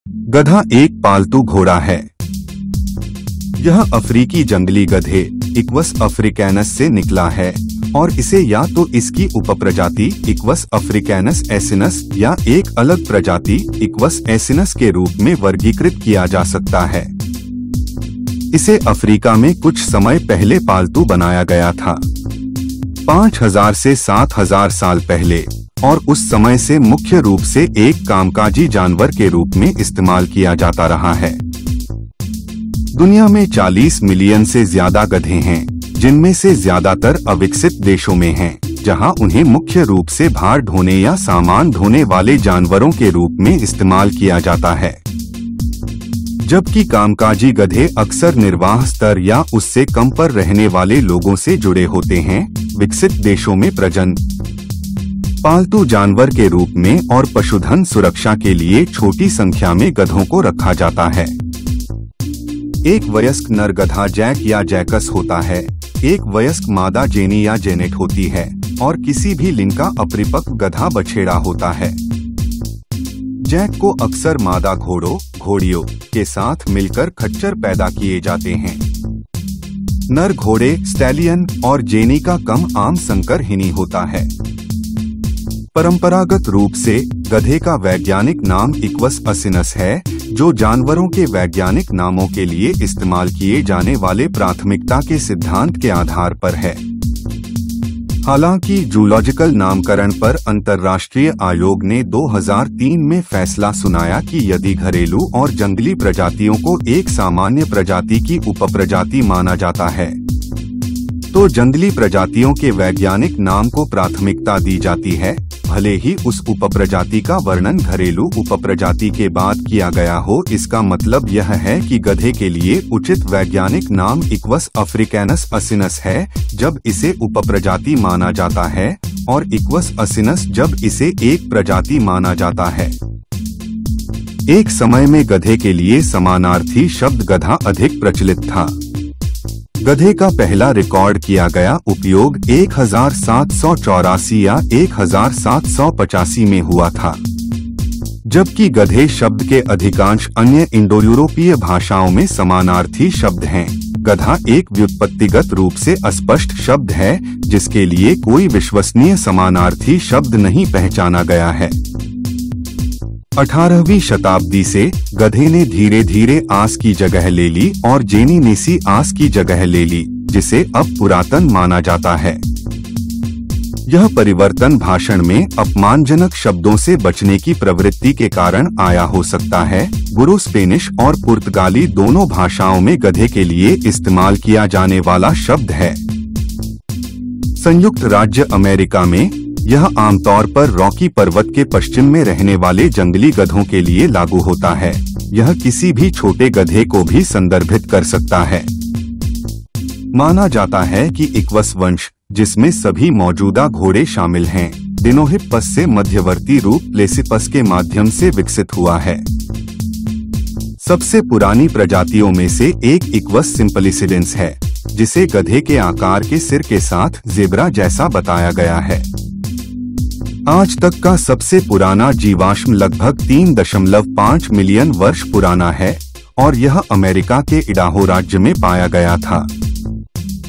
गधा एक पालतू घोड़ा है। यह अफ्रीकी जंगली गधे इक्वस अफ्रीकैनस से निकला है और इसे या तो इसकी उपप्रजाति इक्वस अफ्रीकैनस एसिनस या एक अलग प्रजाति इक्वस एसिनस के रूप में वर्गीकृत किया जा सकता है। इसे अफ्रीका में कुछ समय पहले पालतू बनाया गया था, 5000 से 7000 साल पहले, और उस समय से मुख्य रूप से एक कामकाजी जानवर के रूप में इस्तेमाल किया जाता रहा है। दुनिया में 40 मिलियन से ज्यादा गधे हैं, जिनमें से ज्यादातर अविकसित देशों में हैं, जहां उन्हें मुख्य रूप से भार ढोने या सामान ढोने वाले जानवरों के रूप में इस्तेमाल किया जाता है, जबकि कामकाजी गधे अक्सर निर्वाह स्तर या उससे कम पर रहने वाले लोगों से जुड़े होते हैं। विकसित देशों में प्रजनन, पालतू जानवर के रूप में और पशुधन सुरक्षा के लिए छोटी संख्या में गधों को रखा जाता है। एक वयस्क नर गधा जैक या जैकस होता है, एक वयस्क मादा जेनी या जेनेट होती है और किसी भी लिंग का अपरिपक्व गधा बछेड़ा होता है। जैक को अक्सर मादा घोड़ों घोड़ियों के साथ मिलकर खच्चर पैदा किए जाते हैं। नर घोड़े स्टैलियन और जेनी का कम आम संकर हिनी होता है। परंपरागत रूप से गधे का वैज्ञानिक नाम इक्वस असिनस है, जो जानवरों के वैज्ञानिक नामों के लिए इस्तेमाल किए जाने वाले प्राथमिकता के सिद्धांत के आधार पर है। हालांकि जूलॉजिकल नामकरण पर अंतर्राष्ट्रीय आयोग ने 2003 में फैसला सुनाया कि यदि घरेलू और जंगली प्रजातियों को एक सामान्य प्रजाति की उपप्रजाति माना जाता है, तो जंगली प्रजातियों के वैज्ञानिक नाम को प्राथमिकता दी जाती है, भले ही उस उपप्रजाति का वर्णन घरेलू उपप्रजाति के बाद किया गया हो। इसका मतलब यह है कि गधे के लिए उचित वैज्ञानिक नाम इक्वस अफ्रीकैनस असिनस है जब इसे उपप्रजाति माना जाता है, और इक्वस असिनस जब इसे एक प्रजाति माना जाता है। एक समय में गधे के लिए समानार्थी शब्द गधा अधिक प्रचलित था। गधे का पहला रिकॉर्ड किया गया उपयोग 1784 या 1785 में हुआ था, जबकि गधे शब्द के अधिकांश अन्य इंडो यूरोपीय भाषाओं में समानार्थी शब्द हैं। गधा एक व्युत्पत्तिगत रूप से अस्पष्ट शब्द है, जिसके लिए कोई विश्वसनीय समानार्थी शब्द नहीं पहचाना गया है। 18वीं शताब्दी से गधे ने धीरे धीरे आस की जगह ले ली और जेनी नेसी आस की जगह ले ली, जिसे अब पुरातन माना जाता है। यह परिवर्तन भाषण में अपमानजनक शब्दों से बचने की प्रवृत्ति के कारण आया हो सकता है। गुरु स्पेनिश और पुर्तगाली दोनों भाषाओं में गधे के लिए इस्तेमाल किया जाने वाला शब्द है। संयुक्त राज्य अमेरिका में यह आमतौर पर रॉकी पर्वत के पश्चिम में रहने वाले जंगली गधों के लिए लागू होता है। यह किसी भी छोटे गधे को भी संदर्भित कर सकता है। माना जाता है कि इक्वस वंश, जिसमें सभी मौजूदा घोड़े शामिल हैं, डिनोहिप्पस से मध्यवर्ती रूप प्लेसिपस के माध्यम से विकसित हुआ है। सबसे पुरानी प्रजातियों में से एक इक्वस सिंपलिसिडेंस है, जिसे गधे के आकार के सिर के साथ ज़ेब्रा जैसा बताया गया है। आज तक का सबसे पुराना जीवाश्म लगभग 3.5 मिलियन वर्ष पुराना है और यह अमेरिका के इडाहो राज्य में पाया गया था।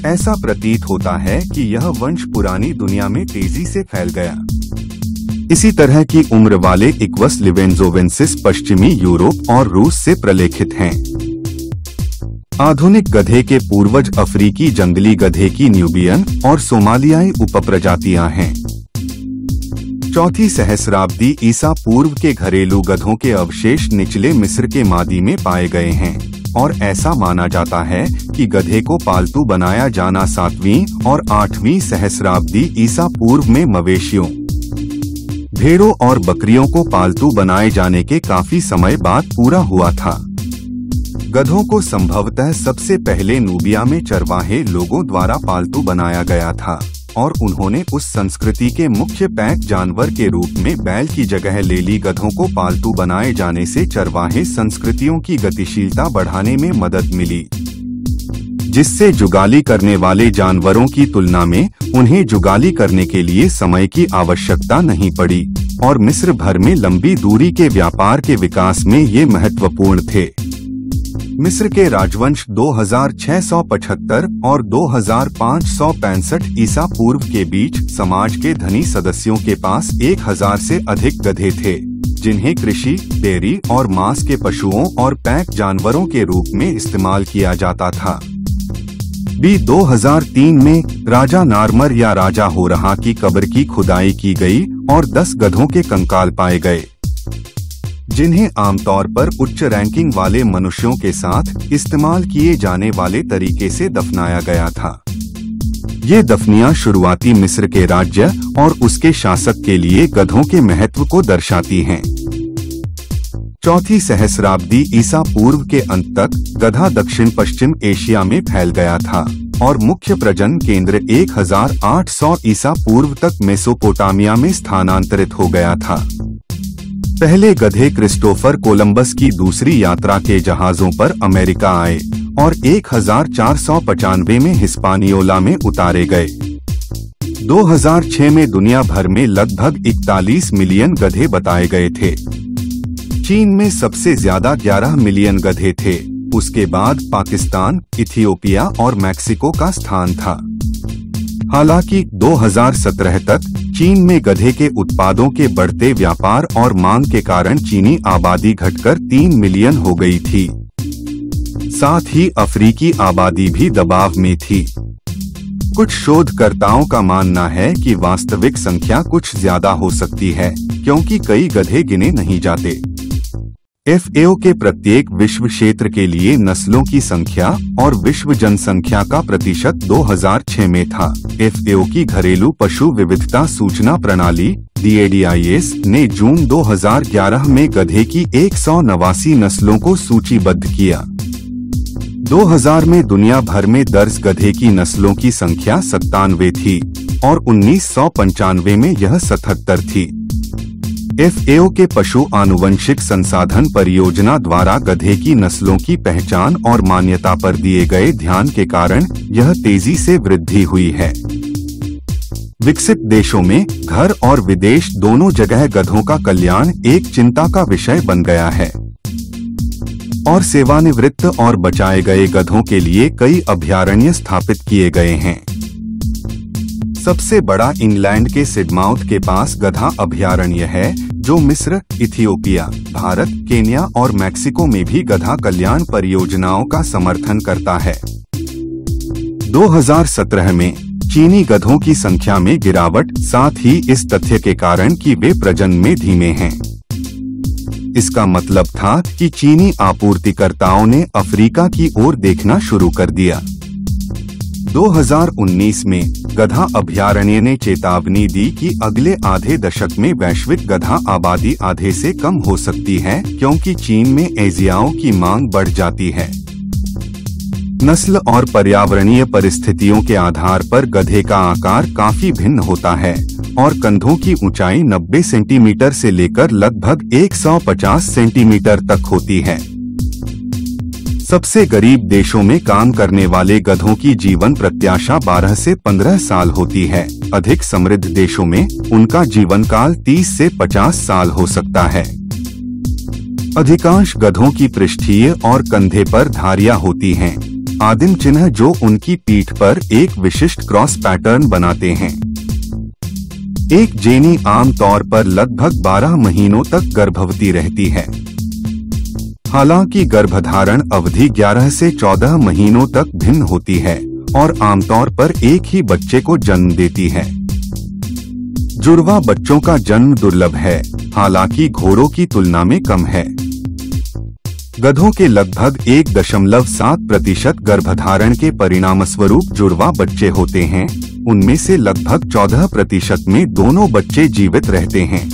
ऐसा प्रतीत होता है कि यह वंश पुरानी दुनिया में तेजी से फैल गया। इसी तरह की उम्र वाले इक्वस लिवेंजोवेंसिस पश्चिमी यूरोप और रूस से प्रलेखित हैं। आधुनिक गधे के पूर्वज अफ्रीकी जंगली गधे की न्यूबियन और सोमालियाई उपप्रजातियां हैं। चौथी सहस्राब्दी ईसा पूर्व के घरेलू गधों के अवशेष निचले मिस्र के मादी में पाए गए हैं और ऐसा माना जाता है कि गधे को पालतू बनाया जाना 7वीं और 8वीं सहस्राब्दी ईसा पूर्व में मवेशियों, भेड़ों और बकरियों को पालतू बनाए जाने के काफी समय बाद पूरा हुआ था। गधों को संभवतः सबसे पहले नूबिया में चरवाहे लोगों द्वारा पालतू बनाया गया था और उन्होंने उस संस्कृति के मुख्य पैक जानवर के रूप में बैल की जगह ले ली। गधों को पालतू बनाए जाने से चरवाहे संस्कृतियों की गतिशीलता बढ़ाने में मदद मिली, जिससे जुगाली करने वाले जानवरों की तुलना में उन्हें जुगाली करने के लिए समय की आवश्यकता नहीं पड़ी। और मिस्र भर में लंबी दूरी के व्यापार के विकास में ये महत्वपूर्ण थे। मिस्र के राजवंश 2675 और 2565 ईसा पूर्व के बीच समाज के धनी सदस्यों के पास 1000 से अधिक गधे थे, जिन्हें कृषि, डेयरी और मांस के पशुओं और पैक जानवरों के रूप में इस्तेमाल किया जाता था। 2003 में राजा नारमर या राजा होरहा की कब्र की खुदाई की गई और 10 गधों के कंकाल पाए गए, जिन्हें आमतौर पर उच्च रैंकिंग वाले मनुष्यों के साथ इस्तेमाल किए जाने वाले तरीके से दफनाया गया था। ये दफनियां शुरुआती मिस्र के राज्य और उसके शासक के लिए गधों के महत्व को दर्शाती हैं। चौथी सहस्राब्दी ईसा पूर्व के अंत तक गधा दक्षिण पश्चिम एशिया में फैल गया था और मुख्य प्रजनन केंद्र 1800 ईसा पूर्व तक मेसोपोटामिया में स्थानांतरित हो गया था। पहले गधे क्रिस्टोफर कोलंबस की दूसरी यात्रा के जहाजों पर अमेरिका आए और 1495 में हिस्पानियोला में उतारे गए। 2006 में दुनिया भर में लगभग 41 मिलियन गधे बताए गए थे। चीन में सबसे ज्यादा 11 मिलियन गधे थे, उसके बाद पाकिस्तान, इथियोपिया और मैक्सिको का स्थान था। हालांकि 2017 तक चीन में गधे के उत्पादों के बढ़ते व्यापार और मांग के कारण चीनी आबादी घटकर 3 मिलियन हो गई थी। साथ ही अफ्रीकी आबादी भी दबाव में थी। कुछ शोधकर्ताओं का मानना है कि वास्तविक संख्या कुछ ज्यादा हो सकती है, क्योंकि कई गधे गिने नहीं जाते। FAO के प्रत्येक विश्व क्षेत्र के लिए नस्लों की संख्या और विश्व जनसंख्या का प्रतिशत 2006 में था। FAO की घरेलू पशु विविधता सूचना प्रणाली DADIS ने जून 2011 में गधे की 189 नस्लों को सूचीबद्ध किया। 2000 में दुनिया भर में दर्ज गधे की नस्लों की संख्या 97 थी और 1995 में यह 77 थी। FAO के पशु आनुवंशिक संसाधन परियोजना द्वारा गधे की नस्लों की पहचान और मान्यता पर दिए गए ध्यान के कारण यह तेजी से वृद्धि हुई है। विकसित देशों में घर और विदेश दोनों जगह गधों का कल्याण एक चिंता का विषय बन गया है और सेवानिवृत्त और बचाए गए गधों के लिए कई अभयारण्य स्थापित किए गए हैं। सबसे बड़ा इंग्लैंड के सिडमाउथ के पास गधा अभयारण्य है, जो मिस्र, इथियोपिया, भारत, केन्या और मैक्सिको में भी गधा कल्याण परियोजनाओं का समर्थन करता है। 2017 में चीनी गधों की संख्या में गिरावट, साथ ही इस तथ्य के कारण कि वे प्रजनन में धीमे हैं। इसका मतलब था कि चीनी आपूर्तिकर्ताओं ने अफ्रीका की ओर देखना शुरू कर दिया। 2019 में गधा अभयारण्य ने चेतावनी दी कि अगले आधे दशक में वैश्विक गधा आबादी आधे से कम हो सकती है, क्योंकि चीन में एजियाओं की मांग बढ़ जाती है। नस्ल और पर्यावरणीय परिस्थितियों के आधार पर गधे का आकार काफी भिन्न होता है और कंधों की ऊंचाई 90 सेंटीमीटर से लेकर लगभग 150 सेंटीमीटर तक होती है। सबसे गरीब देशों में काम करने वाले गधों की जीवन प्रत्याशा 12 से 15 साल होती है। अधिक समृद्ध देशों में उनका जीवन काल 30 से 50 साल हो सकता है। अधिकांश गधों की पृष्ठीय और कंधे पर धारियां होती हैं, आदिम चिन्ह जो उनकी पीठ पर एक विशिष्ट क्रॉस पैटर्न बनाते हैं। एक जेनी आमतौर पर लगभग 12 महीनों तक गर्भवती रहती है। हालांकि गर्भधारण अवधि 11 से 14 महीनों तक भिन्न होती है और आमतौर पर एक ही बच्चे को जन्म देती है। जुड़वा बच्चों का जन्म दुर्लभ है, हालांकि घोड़ों की तुलना में कम है। गधों के लगभग 1.7% गर्भधारण के परिणामस्वरूप जुड़वा बच्चे होते हैं। उनमें से लगभग 14% में दोनों बच्चे जीवित रहते हैं।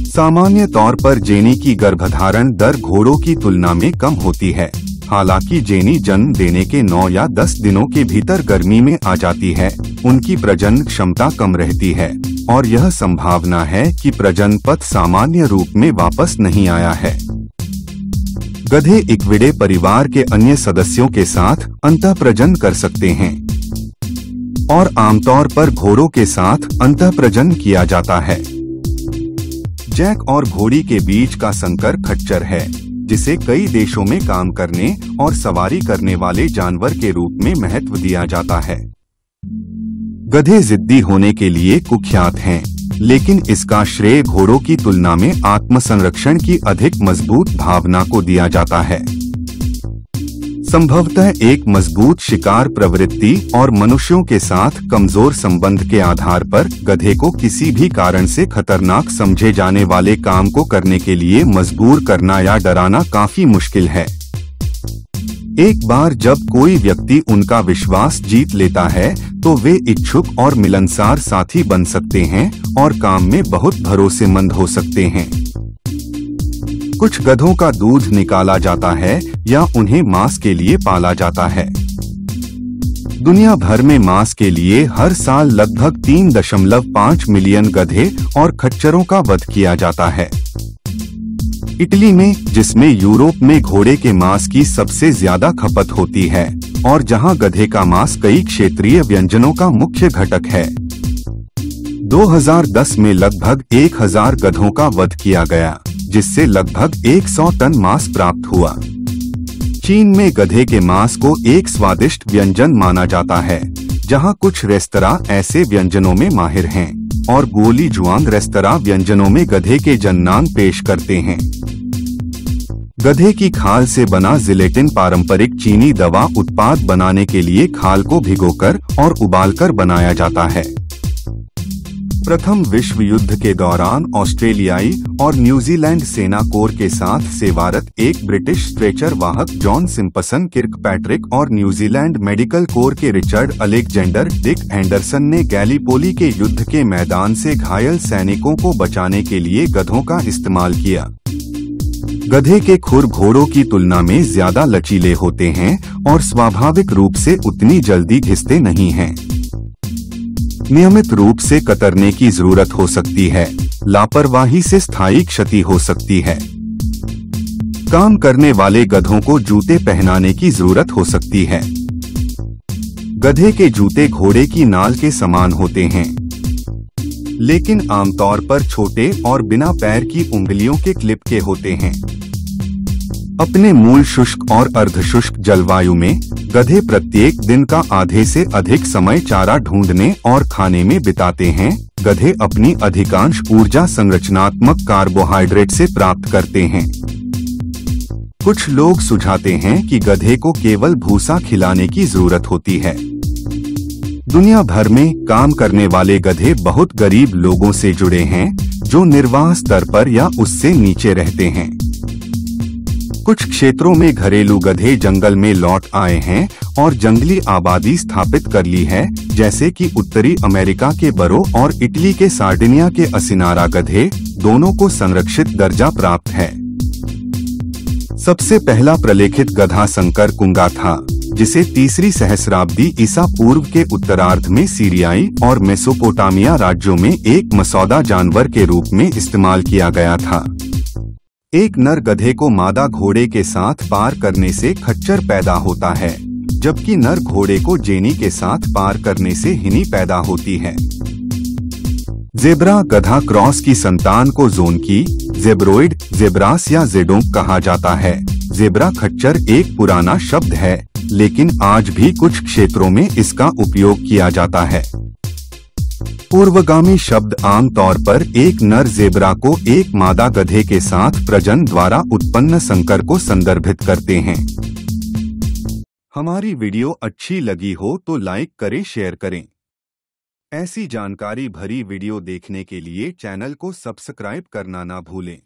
सामान्य तौर पर जेनी की गर्भधारण दर घोड़ों की तुलना में कम होती है। हालांकि जेनी जन्म देने के 9 या 10 दिनों के भीतर गर्मी में आ जाती है, उनकी प्रजनन क्षमता कम रहती है और यह संभावना है कि प्रजनन पथ सामान्य रूप में वापस नहीं आया है। गधे इक्विडे परिवार के अन्य सदस्यों के साथ अंतःप्रजनन कर सकते हैं और आमतौर पर घोड़ों के साथ अंतःप्रजनन किया जाता है। जैक और घोड़ी के बीच का संकर खच्चर है, जिसे कई देशों में काम करने और सवारी करने वाले जानवर के रूप में महत्व दिया जाता है। गधे जिद्दी होने के लिए कुख्यात हैं, लेकिन इसका श्रेय घोड़ों की तुलना में आत्मसंरक्षण की अधिक मजबूत भावना को दिया जाता है। संभवतः एक मजबूत शिकार प्रवृत्ति और मनुष्यों के साथ कमजोर संबंध के आधार पर गधे को किसी भी कारण से खतरनाक समझे जाने वाले काम को करने के लिए मजबूर करना या डराना काफी मुश्किल है। एक बार जब कोई व्यक्ति उनका विश्वास जीत लेता है तो वे इच्छुक और मिलनसार साथी बन सकते हैं और काम में बहुत भरोसेमंद हो सकते हैं। कुछ गधों का दूध निकाला जाता है या उन्हें मांस के लिए पाला जाता है। दुनिया भर में मांस के लिए हर साल लगभग 3.5 मिलियन गधे और खच्चरों का वध किया जाता है। इटली में, जिसमें यूरोप में घोड़े के मांस की सबसे ज्यादा खपत होती है और जहां गधे का मांस कई क्षेत्रीय व्यंजनों का मुख्य घटक है, 2010 में लगभग 1000 गधों का वध किया गया, जिससे लगभग 100 टन मांस प्राप्त हुआ। चीन में गधे के मांस को एक स्वादिष्ट व्यंजन माना जाता है, जहां कुछ रेस्तरां ऐसे व्यंजनों में माहिर हैं और गोली जुआंग रेस्तरां व्यंजनों में गधे के जन्नान पेश करते हैं। गधे की खाल से बना जिलेटिन पारंपरिक चीनी दवा उत्पाद बनाने के लिए खाल को भिगोकर और उबालकर बनाया जाता है। प्रथम विश्व युद्ध के दौरान ऑस्ट्रेलियाई और न्यूजीलैंड सेना कोर के साथ सेवारत एक ब्रिटिश स्ट्रेचर वाहक जॉन सिम्पसन किर्कपैट्रिक और न्यूजीलैंड मेडिकल कोर के रिचर्ड अलेक्जेंडर डिक एंडरसन ने गैलीपोली के युद्ध के मैदान से घायल सैनिकों को बचाने के लिए गधों का इस्तेमाल किया। गधे के खुर घोड़ों की तुलना में ज्यादा लचीले होते हैं और स्वाभाविक रूप से उतनी जल्दी घिसते नहीं हैं। नियमित रूप से कतरने की जरूरत हो सकती है, लापरवाही से स्थायी क्षति हो सकती है। काम करने वाले गधों को जूते पहनाने की जरूरत हो सकती है। गधे के जूते घोड़े की नाल के समान होते हैं, लेकिन आमतौर पर छोटे और बिना पैर की उंगलियों के क्लिप के होते हैं। अपने मूल शुष्क और अर्धशुष्क जलवायु में गधे प्रत्येक दिन का आधे से अधिक समय चारा ढूंढने और खाने में बिताते हैं। गधे अपनी अधिकांश ऊर्जा संरचनात्मक कार्बोहाइड्रेट से प्राप्त करते हैं। कुछ लोग सुझाते हैं कि गधे को केवल भूसा खिलाने की जरूरत होती है। दुनिया भर में काम करने वाले गधे बहुत गरीब लोगों से जुड़े हैं, जो निर्वाह स्तर पर या उससे नीचे रहते हैं। कुछ क्षेत्रों में घरेलू गधे जंगल में लौट आए हैं और जंगली आबादी स्थापित कर ली है, जैसे कि उत्तरी अमेरिका के बरो और इटली के सार्डिनिया के असिनारा गधे, दोनों को संरक्षित दर्जा प्राप्त है। सबसे पहला प्रलेखित गधा संकर कुंगा था, जिसे तीसरी सहस्राब्दी ईसा पूर्व के उत्तरार्ध में सीरियाई और मेसोपोटामिया राज्यों में एक मसौदा जानवर के रूप में इस्तेमाल किया गया था। एक नर गधे को मादा घोड़े के साथ पार करने से खच्चर पैदा होता है, जबकि नर घोड़े को जेनी के साथ पार करने से हिनी पैदा होती है। जेब्रा गधा क्रॉस की संतान को जोनकी, जेब्रोइड, जेब्रास या जेडोंक कहा जाता है। जेब्रा खच्चर एक पुराना शब्द है, लेकिन आज भी कुछ क्षेत्रों में इसका उपयोग किया जाता है। पूर्वगामी शब्द आमतौर पर एक नर जेब्रा को एक मादा गधे के साथ प्रजनन द्वारा उत्पन्न संकर को संदर्भित करते हैं। हमारी वीडियो अच्छी लगी हो तो लाइक करें, शेयर करें। ऐसी जानकारी भरी वीडियो देखने के लिए चैनल को सब्सक्राइब करना ना भूलें।